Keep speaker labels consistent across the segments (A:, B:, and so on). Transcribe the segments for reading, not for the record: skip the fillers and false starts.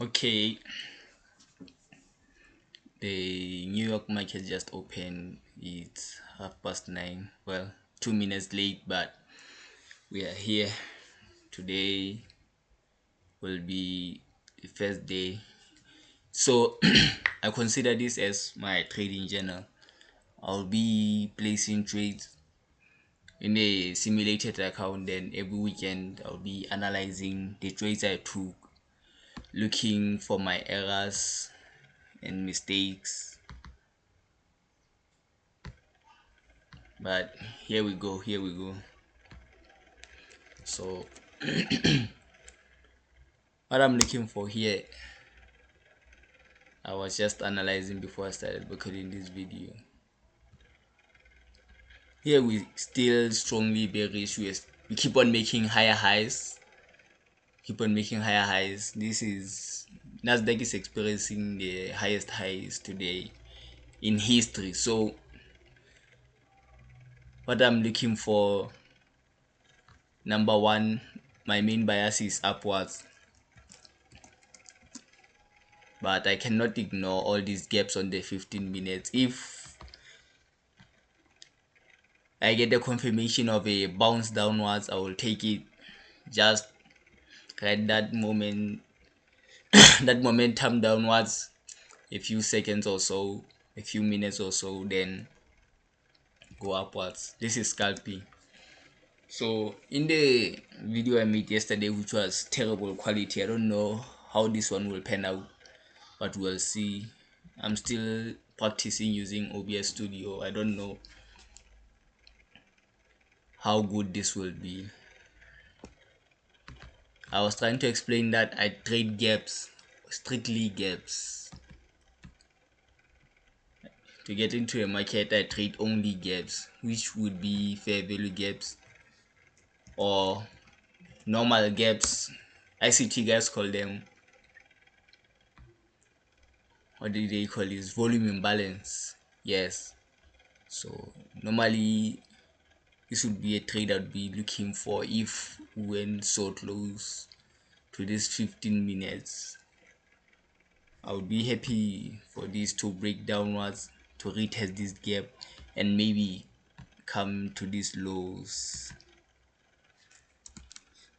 A: Okay, the New York market just opened. It's 9:30. Well, 2 minutes late, but we are here. Today will be the first day. So I consider this as my trading journal. I'll be placing trades in a simulated account, then every weekend I'll be analyzing the trades I took, looking for my errors and mistakes. But here we go. So what I'm looking for here, I was just analyzing before I started recording this video. Here we still strongly bearish. We keep on making higher highs. This is NASDAQ is experiencing the highest highs today in history. So what I'm looking for, number one, my main bias is upwards, but I cannot ignore all these gaps on the 15 minutes. If I get the confirmation of a bounce downwards, I will take it. Just ride that moment that momentum downwards a few seconds or so, a few minutes or so, then go upwards. This is scalping. So in the video I made yesterday, which was terrible quality, I don't know how this one will pan out, but we'll see. I'm still practicing using OBS Studio. I don't know how good this will be. I was trying to explain that I trade gaps, strictly gaps. To get into a market, I trade only gaps, which would be fair value gaps or normal gaps. ICT guys call them, what do they call this? Volume imbalance. Yes. So normally this would be a trade I'd be looking for if we went so close to this 15 minutes. I would be happy for this to break downwards, to retest this gap, and maybe come to these lows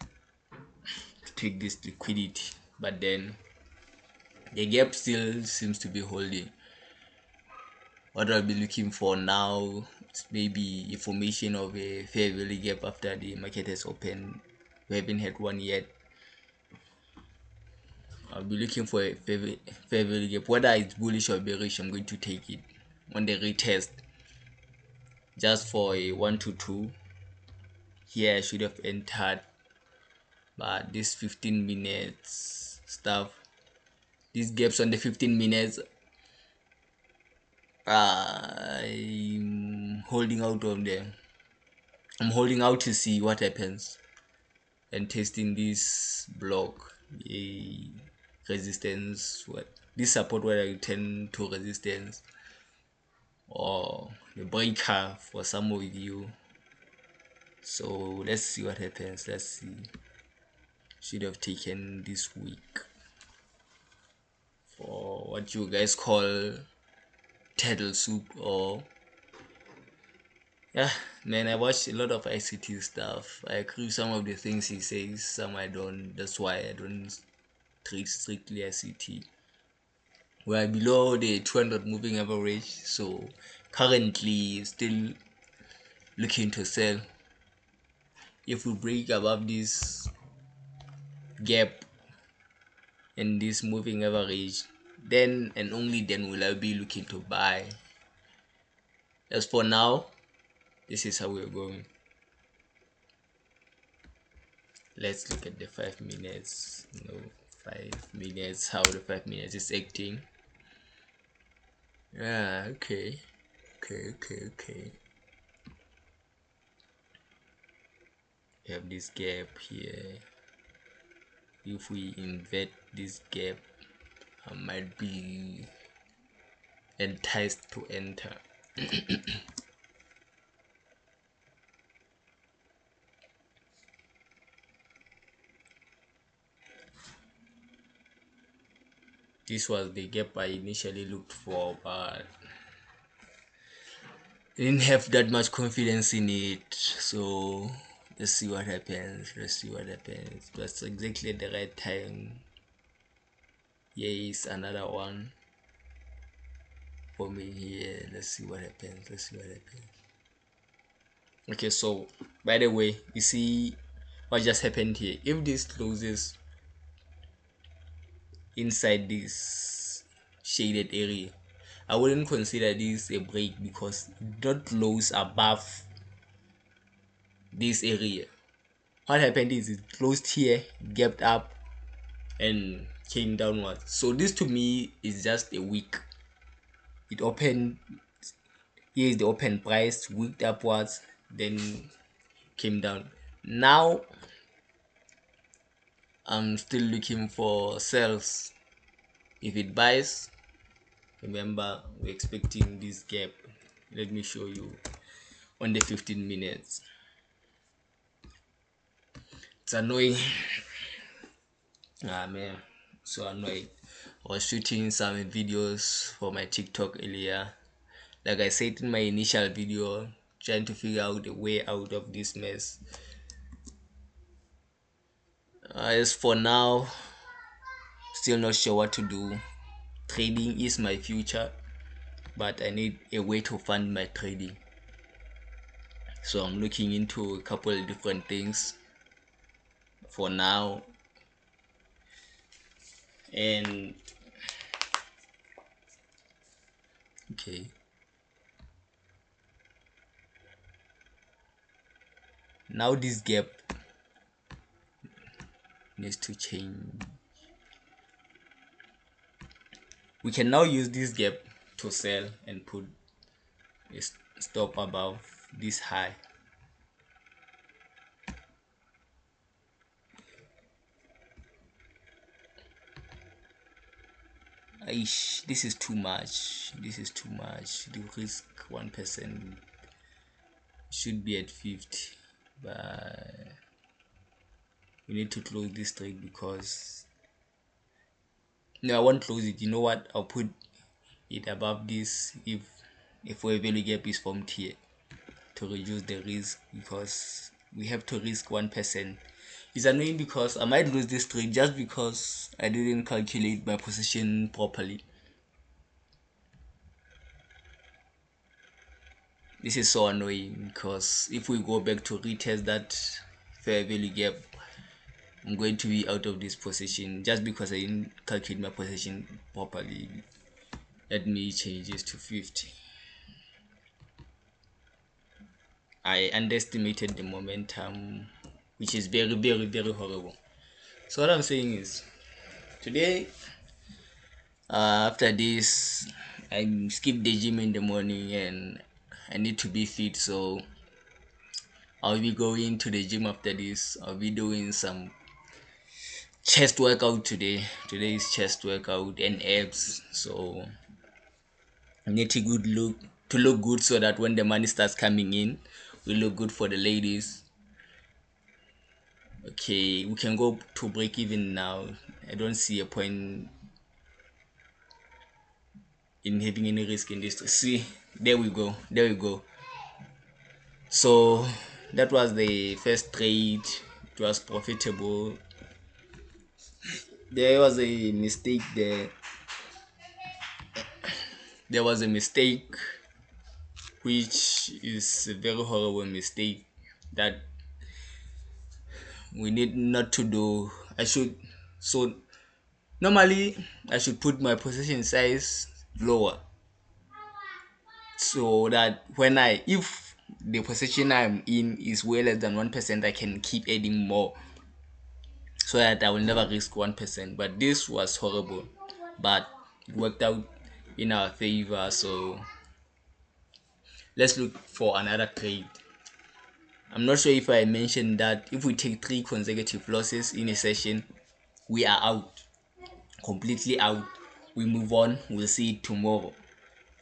A: to take this liquidity. But then the gap still seems to be holding. What I'll be looking for now is maybe a formation of a fair value gap after the market has opened. We haven't had one yet. I'll be looking for a fair value gap. Whether it's bullish or bearish, I'm going to take it on the retest. Just for a 1 to 2. Here I should have entered, but this 15 minutes stuff, these gaps on the 15 minutes, I'm holding out on them. I'm holding out to see what happens and testing this block, a resistance, what this support, whether I turn to resistance or the breaker for some of you. So let's see what happens. Let's see. Should have taken this week for what you guys call turtle soup. Or yeah, man, I watch a lot of ICT stuff. I agree with some of the things he says, some I don't. That's why I don't trade strictly ICT. We are below the 200 moving average, so currently still looking to sell. If we break above this gap and this moving average, then and only then will I be looking to buy. As for now, this is how we're going. Let's look at the 5 minutes. 5 minutes, how the 5 minutes is acting. Yeah, okay. We have this gap here. If we invert this gap, I might be enticed to enter. This was the gap I initially looked for, but I didn't have that much confidence in it. So let's see what happens. Let's see what happens. That's exactly at the right time. Yes, another one for me here. Let's see what happens. Let's see what happens. Okay, so by the way, you see what just happened here. If this closes inside this shaded area, I wouldn't consider this a break because it don't close above this area. What happened is it closed here, gapped up, and came downwards. So this to me is just a wick. It opened, here is the open price, wicked upwards, then came down. Now I'm still looking for sales. If it buys, remember we're expecting this gap. Let me show you on the 15 minutes. It's annoying. Ah man, so annoying. I was shooting some videos for my TikTok earlier. Like I said in my initial video, trying to figure out a way out of this mess. As for now, still not sure what to do. Trading is my future, but I need a way to fund my trading. So I'm looking into a couple of different things for now. And okay, now this gap needs to change. We can now use this gap to sell and put a stop above this high. Aish, this is too much. This is too much. The risk 1% should be at 50, but we need to close this trade because no, I won't close it. You know what? I'll put it above this if our value gap is formed here to reduce the risk because we have to risk 1%. It's annoying because I might lose this trade just because I didn't calculate my position properly. This is so annoying because if we go back to retest that fair value gap, I'm going to be out of this position just because I didn't calculate my position properly. Let me change this to 50. I underestimated the momentum, which is very, very, very horrible. So what I'm saying is, today, after this, I skip the gym in the morning and I need to be fit. So I'll be going to the gym after this. I'll be doing some chest workout today. Today is chest workout and abs. So I need to look good so that when the money starts coming in, we look good for the ladies. Okay, we can go to break even now. I don't see a point in having any risk in this. See, there we go. There we go. So that was the first trade. It was profitable. There was a mistake there. There was a mistake, which is a very horrible mistake that we need not to do. So normally I should put my position size lower so that if the position I'm in is way less than 1%, I can keep adding more so that I will never risk 1%. But this was horrible, but it worked out in our favor. So let's look for another trade. I'm not sure if I mentioned that if we take 3 consecutive losses in a session, we are out, completely out. We move on, we'll see it tomorrow.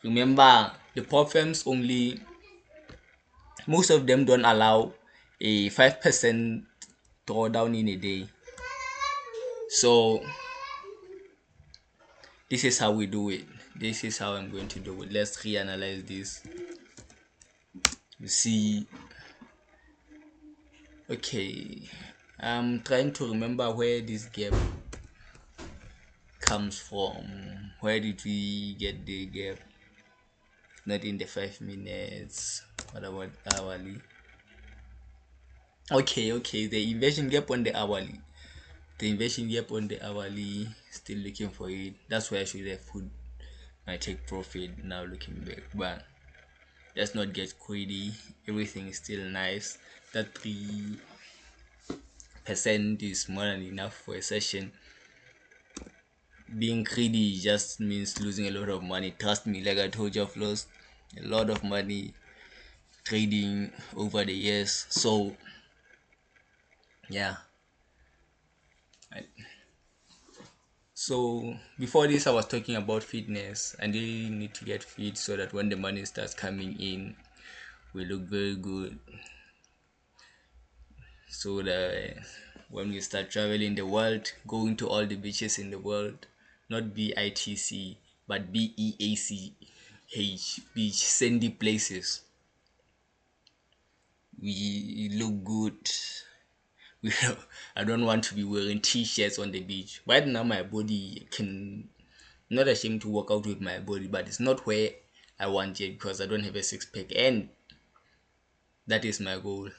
A: Remember, the prop firms most of them don't allow a 5% drawdown in a day. So this is how we do it. This is how I'm going to do it. Let's reanalyze this. You see, okay, I'm trying to remember where this gap comes from. Where did we get the gap? Not in the 5 minutes. What about hourly? Okay, the inversion gap on the hourly. The inversion gap on the hourly, still looking for it. That's where I should have put my take profit. Now looking back, but let's not get greedy. Everything is still nice. That 3% is more than enough for a session. Being greedy just means losing a lot of money. Trust me, like I told you, I've lost a lot of money trading over the years. So yeah. So before this, I was talking about fitness. I really need to get fit so that when the money starts coming in, we look very good. So that when we start traveling the world, going to all the beaches in the world, not BITC, but BEACH, beach, sandy places, we look good. We I don't want to be wearing t-shirts on the beach. Right now, my body can, not ashamed to work out with my body, but it's not where I want it because I don't have a six-pack, and that is my goal.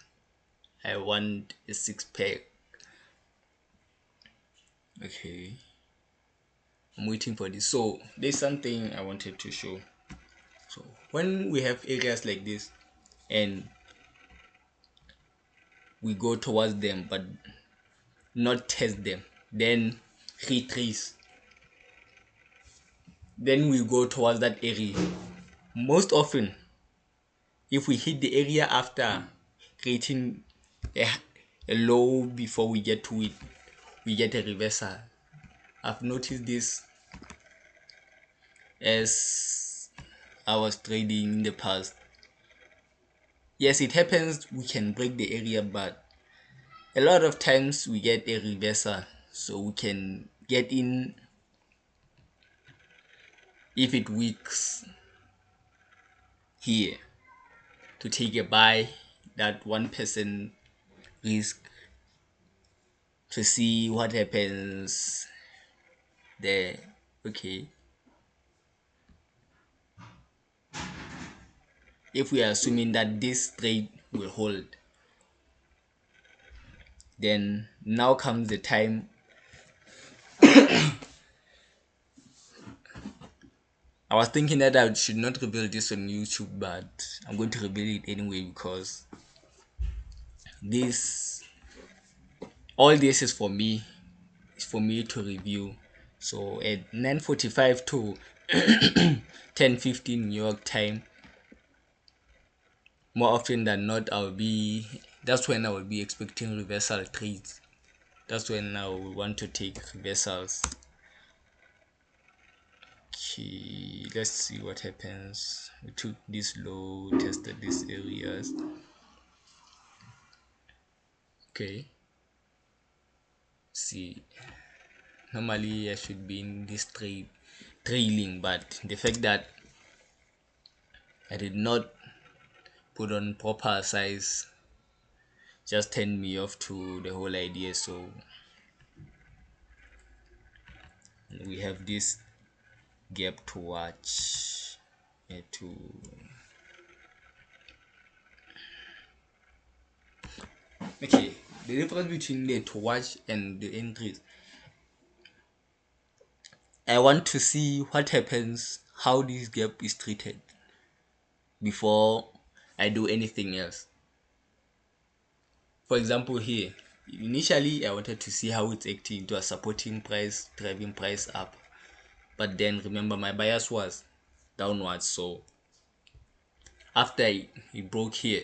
A: I want a six-pack. Okay, I'm waiting for this. So there's something I wanted to show. So when we have areas like this and we go towards them but not test them, then retrace, then we go towards that area. Most often, if we hit the area after creating a low before we get to it, we get a reversal. I've noticed this as I was trading in the past. Yes, it happens, we can break the area, but a lot of times we get a reversal, so we can get in if it weaks here to take a buy, that 1% risk, to see what happens there. Okay, if we are assuming that this trade will hold, then now comes the time. I was thinking that I should not reveal this on YouTube, but I'm going to reveal it anyway because this, all this is for me. It's for me to review. So at 9:45 to 10:15 New York time, more often than not, that's when I will be expecting reversal trades. That's when I will want to take reversals. Okay, let's see what happens. We took this low, tested these areas. Okay, see, normally I should be in this trailing, but the fact that I did not put on proper size just turned me off to the whole idea. So we have this gap to watch. Okay, the difference between the to watch and the entries, I want to see what happens, how this gap is treated before I do anything else. For example, here, initially I wanted to see how it's acting into a supporting price, driving price up, but then remember my bias was downwards. So after it broke here,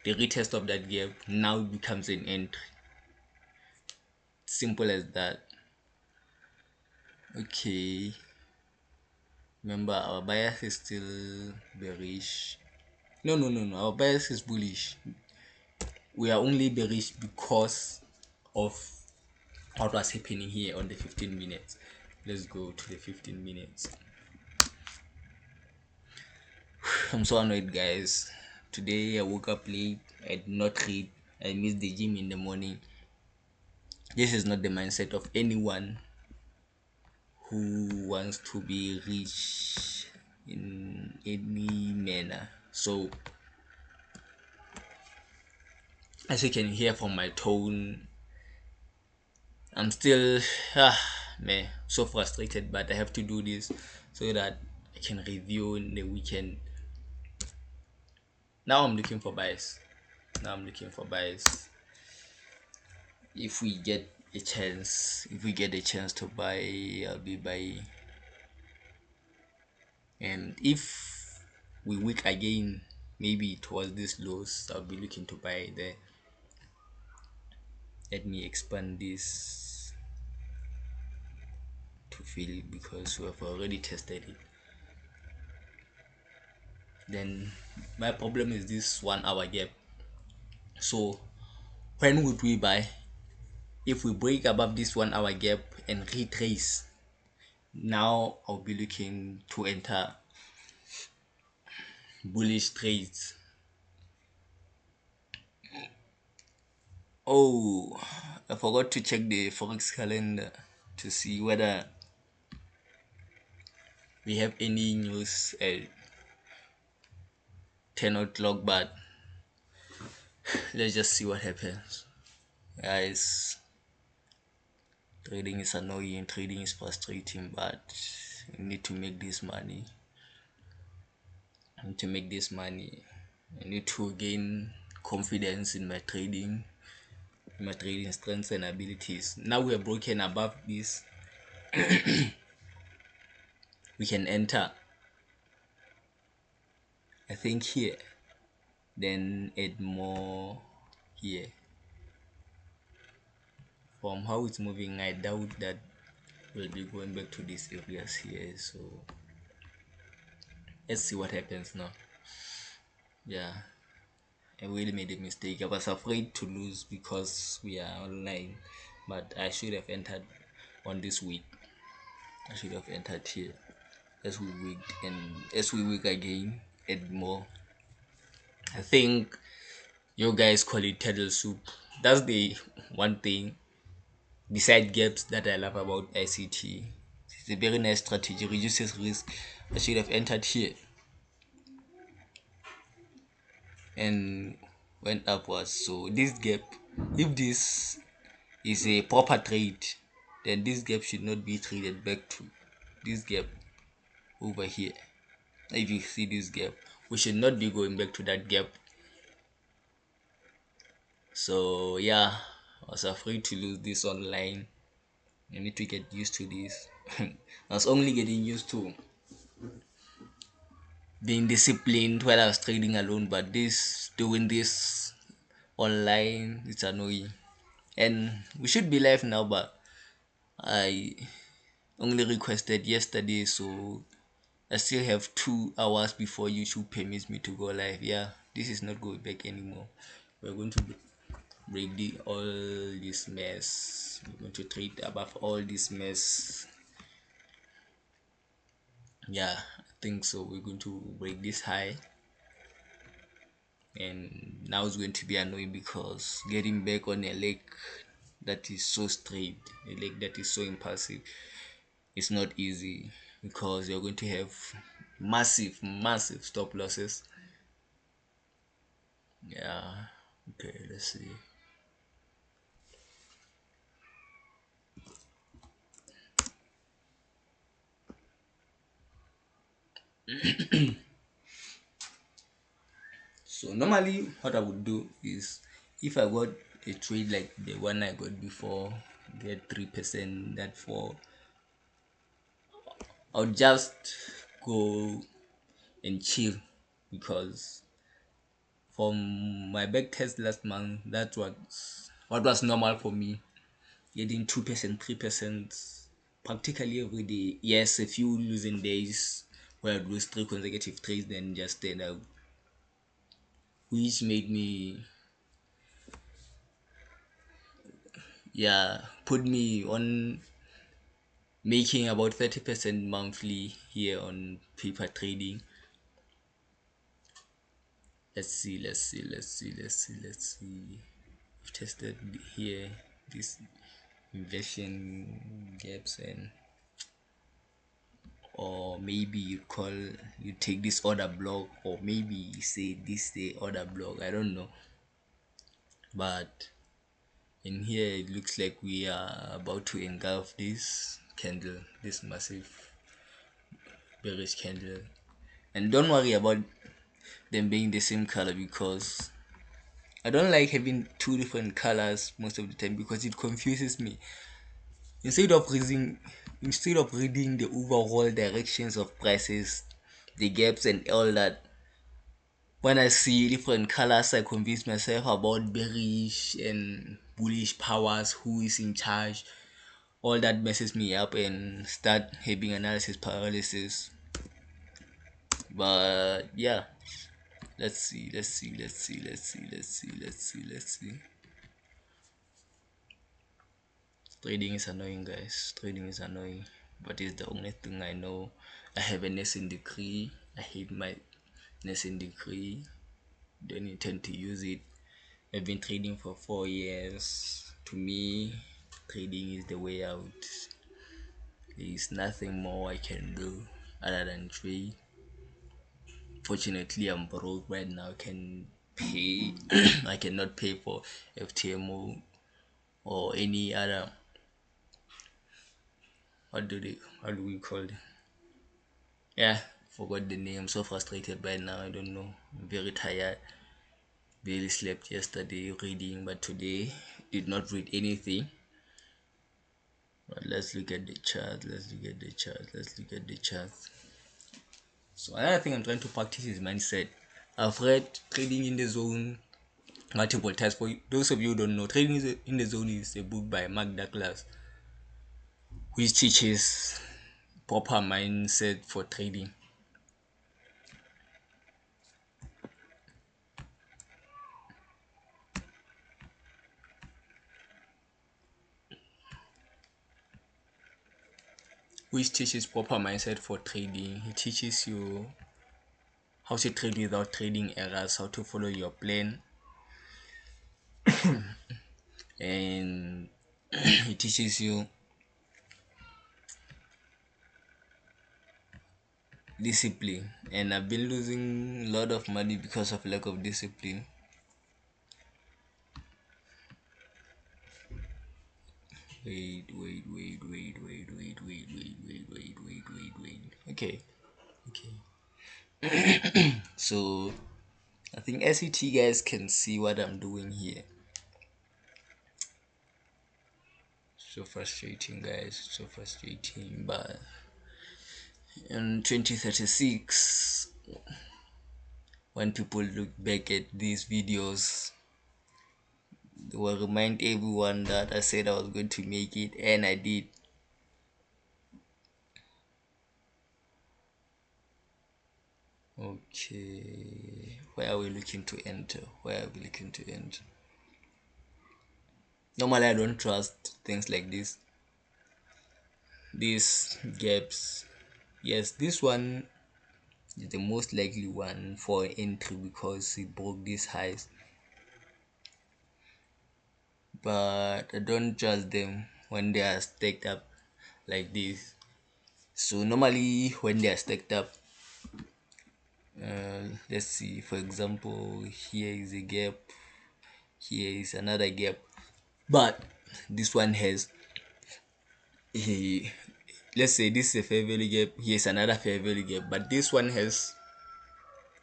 A: the retest of that gap now becomes an entry. Simple as that. Okay, remember our bias is still bearish. No, our bias is bullish. We are only bearish because of what was happening here on the 15 minutes. Let's go to the 15 minutes. I'm so annoyed, guys. Today I woke up late. I did not read. I missed the gym in the morning. This is not the mindset of anyone who wants to be rich in any manner. So, as you can hear from my tone, I'm still, man, so frustrated, but I have to do this so that I can review in the weekend. Now I'm looking for buys. Now I'm looking for buys. If we get a chance to buy, I'll be buying. And if we weak again, maybe towards this lows, I'll be looking to buy there. Let me expand this to fill because we have already tested it. Then my problem is this 1 hour gap. So when would we buy? If we break above this 1 hour gap and retrace, now I'll be looking to enter bullish trades. Oh, I forgot to check the forex calendar to see whether we have any news at 10 o'clock, but let's just see what happens. Guys, trading is annoying, trading is frustrating, but I need to make this money. I need to make this money. I need to gain confidence in my trading strengths and abilities. Now we are broken above this. We can enter, I think, here, then add more here. From how it's moving, I doubt that we'll be going back to these areas here. So let's see what happens now. Yeah, I really made a mistake. I was afraid to lose because we are online, but I should have entered on this week. I should have entered here as we wigged, and as we wig again, add more. I think you guys call it turtle soup. That's the one thing beside gaps that I love about ICT. It's a very nice strategy, reduces risk. I should have entered here and went upwards. So this gap, if this is a proper trade, then this gap should not be traded back to this gap over here. If you see this gap, we should not be going back to that gap. So yeah, I was afraid to lose this online. I need to get used to this. I was only getting used to being disciplined while I was trading alone, but this doing this online, it's annoying. And we should be live now, but I only requested yesterday, so I still have 2 hours before YouTube permits me to go live. Yeah, this is not going back anymore. We're going to break all this mess. We're going to trade above all this mess. Yeah, I think so. We're going to break this high, and now it's going to be annoying because getting back on a leg that is so straight, a leg that is so impulsive, it's not easy because you're going to have massive stop losses. Yeah, okay, let's see. So normally what I would do is, if I got a trade like the one I got before, get 3%, that for, I'll just go and chill, because from my back test last month, that was what was normal for me, getting 2%, 3% practically every day. Yes, a few losing days where I lose 3 consecutive trades, then just stand out, which made me, yeah, put me on making about 30% monthly here on paper trading. Let's see. I've tested here this inversion gaps, and or maybe you take this order block, or maybe you say this the order block, I don't know. But in here it looks like we are about to engulf this candle, this massive bearish candle. And don't worry about them being the same color, because I don't like having two different colors most of the time, because it confuses me. Instead of reading the overall directions of prices, the gaps and all that, when I see different colors, I convince myself about bearish and bullish powers, who is in charge. All that messes me up and start having analysis paralysis. But yeah, let's see. Trading is annoying, guys. Trading is annoying, but it's the only thing I know. I have a nursing degree. I hate my nursing degree. Don't intend to use it. I've been trading for 4 years. To me, trading is the way out. There is nothing more I can do other than trade. Fortunately, I'm broke right now. I can pay. I cannot pay for FTMO or any other. How do we call it? Yeah, forgot the name. I'm so frustrated right now. I don't know. I'm very tired. Barely slept yesterday reading, but today did not read anything. But let's look at the chart. So another thing I'm trying to practice is mindset. I've read Trading in the Zone multiple times. For those of you who don't know, Trading in the Zone is a book by Mark Douglas, which teaches proper mindset for trading. Which teaches proper mindset for trading. He teaches you how to trade without trading errors, how to follow your plan, and he teaches you discipline. And I've been losing a lot of money because of lack of discipline. Wait. Okay. So I think SET guys can see what I'm doing here. So frustrating, guys. So frustrating. But in 2036, when people look back at these videos, they will remind everyone that I said I was going to make it, and I did. Okay, where are we looking to enter? Normally I don't trust things like this. These gaps, yes, this one is the most likely one for entry because it broke these highs, but I don't trust them when they are stacked up like this. So normally when they are stacked up, let's see, for example, here is a gap, here is another gap, but this one has a, let's say this is a fair value gap, here's another fair value gap, but this one has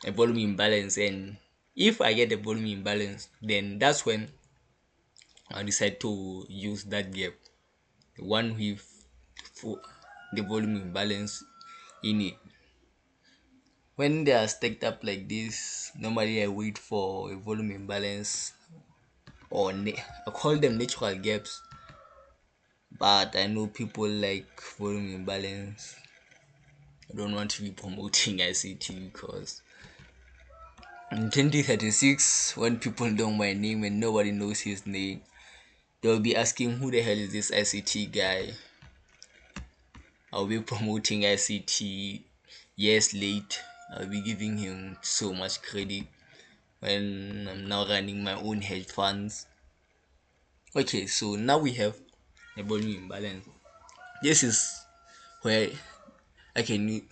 A: a volume imbalance, and if I get a volume imbalance, then that's when I decide to use that gap, the one with the volume imbalance in it. When they are stacked up like this, normally I wait for a volume imbalance, or I call them natural gaps, but I know people like volume imbalance. I don't want to be promoting ICT because in 2036, when people know my name and nobody knows his name, they'll be asking, who the hell is this ICT guy? I'll be promoting ICT years late. I'll be giving him so much credit when I'm now running my own hedge funds. Okay, so now we have a volume imbalance. This is where I can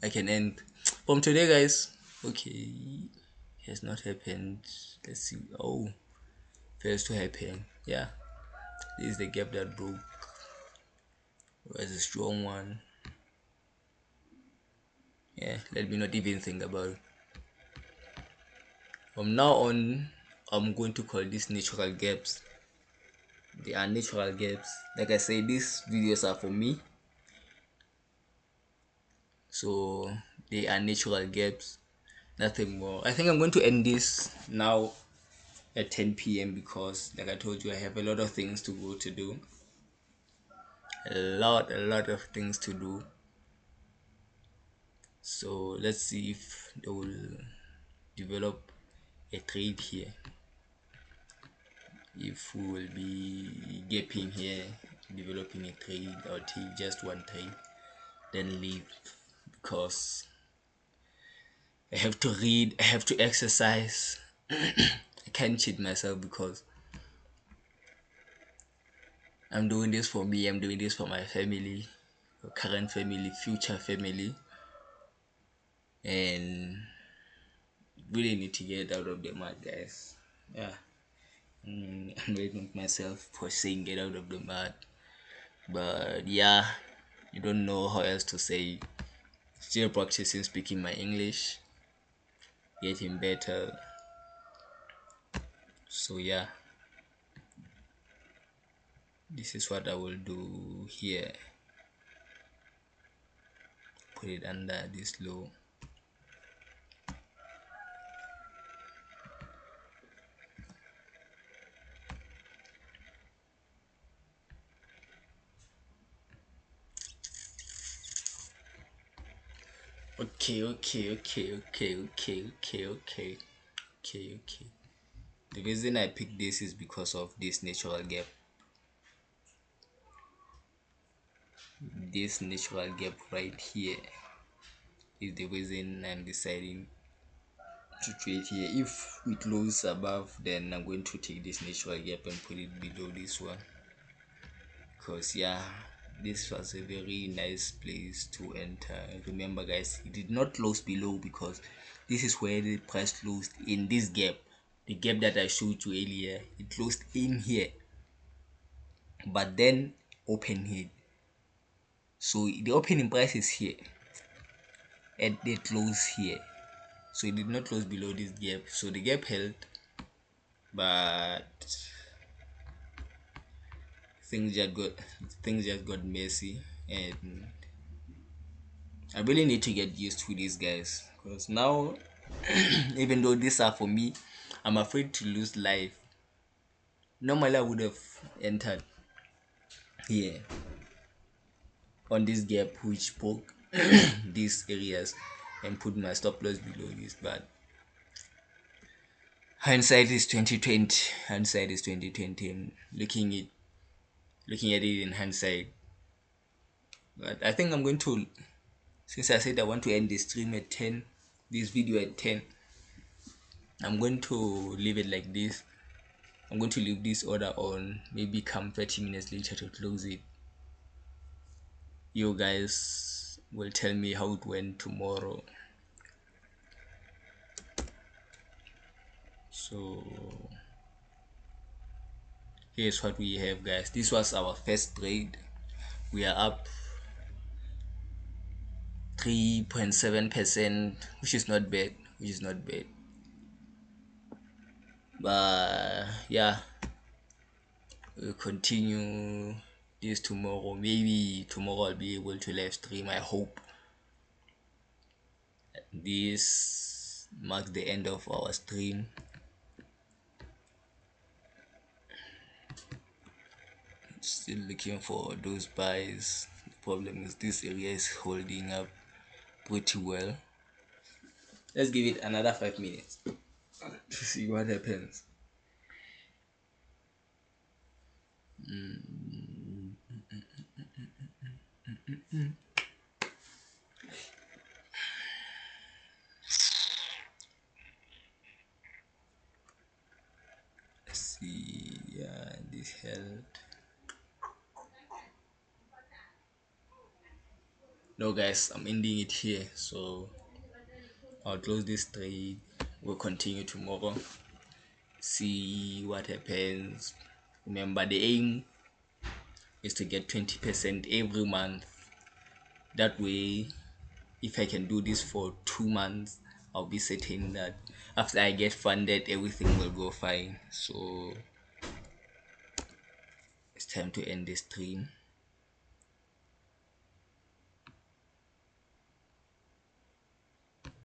A: I can end from today, guys. Okay, has not happened. Let's see. Oh, first to happen. Yeah, this is the gap that broke. Was a strong one. Yeah, let me not even think about it. From now on, I'm going to call these natural gaps. They are natural gaps. Like I say, these videos are for me, so they are natural gaps, nothing more. I think I'm going to end this now at 10 p.m. because, like I told you, I have a lot of things to go to do. A lot of things to do. So let's see if they will develop a trade here. If we will be gapping here, developing a trade, or take just one trade, then leave, because I have to read, I have to exercise. I can't cheat myself because I'm doing this for me, I'm doing this for my family, current family, future family, and really need to get out of the mud, guys. Yeah, I'm rating myself for saying get out of the mud, but yeah, you don't know how else to say. Still practicing speaking my English, getting better. So yeah, this is what I will do here. Put it under this low. Okay. The reason I picked this is because of this natural gap. This natural gap right here is the reason I'm deciding to trade here. If we close above, then I'm going to take this natural gap and put it below this one, because yeah, this was a very nice place to enter. Remember, guys, it did not close below because this is where the price closed, in this gap, the gap that I showed you earlier. It closed in here, but then open here. So the opening price is here and they close here, so it did not close below this gap, so the gap held, but things just got messy, and I really need to get used to these guys, because now even though these are for me, I'm afraid to lose life. Normally I would have entered here on this gap which broke these areas and put my stop loss below this, but hindsight is 2020. Hindsight is 2020. And looking at it in hindsight, but I think I'm going to, since I said I want to end this stream at 10, this video at 10, I'm going to leave it like this. I'm going to leave this order on, maybe come 30 minutes later to close it. You guys will tell me how it went tomorrow. So here's what we have, guys. This was our first trade. We are up 3.7%, which is not bad, but yeah, we'll continue this tomorrow. Maybe tomorrow I'll be able to live stream. I hope. This marks the end of our stream. Still looking for those buys. The problem is this area is holding up pretty well. Let's give it another 5 minutes to see what happens. Let's see. Yeah, this held. No, guys, I'm ending it here. So I'll close this trade. We'll continue tomorrow. See what happens. Remember, the aim is to get 20% every month. That way, if I can do this for 2 months, I'll be certain that after I get funded, everything will go fine. So it's time to end this stream.